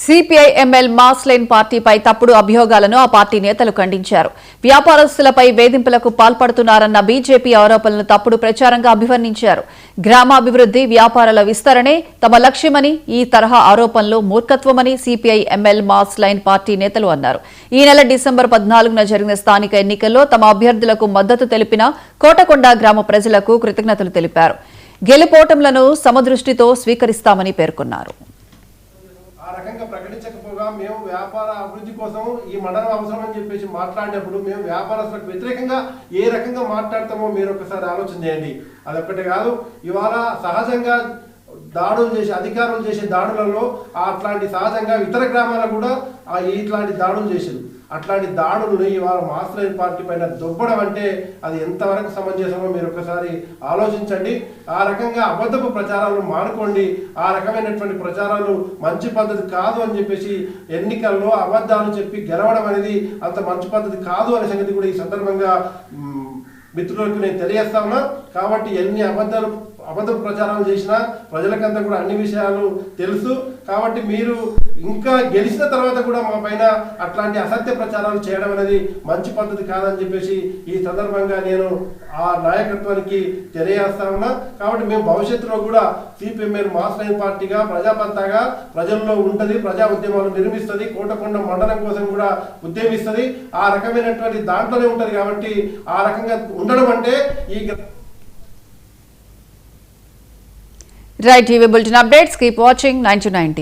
CPI-ML mass line పార్టీపై తప్పుడు అభియోగాలను ఆ పార్టీ నేతలు ఖండించారు. వ్యాపారస్తులపై వేధింపులకు పాల్పడుతున్నారన్న బీజేపీ ఆరోపణలను తప్పుడు ప్రచారంగా అభివర్ణించారు. గ్రామాభివృద్ధి, వ్యాపారాల విస్తరణే తమ లక్ష్యమని, ఈ తరహా ఆరోపణలు మూర్ఖత్వమని సిపిఐ-ఎంఎల్ మాస్ లైన్ పార్టీ నేతలు అన్నారు. ఈ నెల డిసెంబర్ 14న జరిగిన స్థానిక ఎన్నికల్లో తమ అభ్యర్థులకు మద్దతు తెలిపిన కోటకొండ గ్రామ ప్రజలకు కృతజ్ఞతలు తెలిపారు. గెలుపోటములను సమదృష్టితో స్వీకరిస్తామని పేర్కొన్నారు. రకంగా ప్రకటించకపోగా మేము వ్యాపార అభివృద్ధి కోసం ఈ మండలం అవసరం అని చెప్పేసి మాట్లాడినప్పుడు మేము వ్యాపారస్తులకు వ్యతిరేకంగా ఏ రకంగా మాట్లాడతామో మీరు ఒకసారి ఆలోచన చేయండి. అదొక్కటే కాదు, ఇవాళ సహజంగా దాడులు చేసి అధికారులు చేసే దాడులలో అట్లాంటి సహజంగా ఇతర గ్రామాలకు కూడా ఇట్లాంటి దాడులు చేశారు. అట్లాంటి దాడులను ఇవాళ మాస్ లైన్ పార్టీ పైన దొబ్బడం అంటే అది ఎంతవరకు సమంజసమో మీరు ఒకసారి ఆలోచించండి. ఆ రకంగా అబద్ధపు ప్రచారాలను మానుకోండి. ఆ రకమైనటువంటి ప్రచారాలు మంచి పద్ధతి కాదు అని చెప్పేసి ఎన్నికల్లో అబద్ధాలు చెప్పి గెలవడం అనేది అంత మంచి పద్ధతి కాదు అనే సంగతి కూడా ఈ సందర్భంగా మిత్రులకు నేను తెలియజేస్తా ఉన్నా. కాబట్టి ఎన్ని అబద్ధ ప్రచారాలు చేసినా ప్రజలకంతా కూడా అన్ని విషయాలు తెలుసు. కాబట్టి మీరు ఇంకా గెలిచిన తర్వాత కూడా మా పైన అట్లాంటి అసత్య ప్రచారాలు చేయడం అనేది మంచి పద్ధతి కాదని చెప్పేసి ఈ సందర్భంగా నేను ఆ నాయకత్వానికి తెలియజేస్తా ఉన్నా. కాబట్టి మేము భవిష్యత్తులో కూడా సిపిఎంఎల్ మాస్ లైన్ పార్టీగా ప్రజాపంతాగా ప్రజల్లో ఉంటుంది, ప్రజా ఉద్యమాలు నిర్మిస్తుంది, కోటకొండ మండలం కోసం కూడా ఉద్యమిస్తుంది. ఆ రకమైనటువంటి దాంట్లోనే ఉంటుంది. కాబట్టి ఆ రకంగా ఉండడం అంటే ఈ Right, TV Bulletin updates. Keep watching 9 to 90.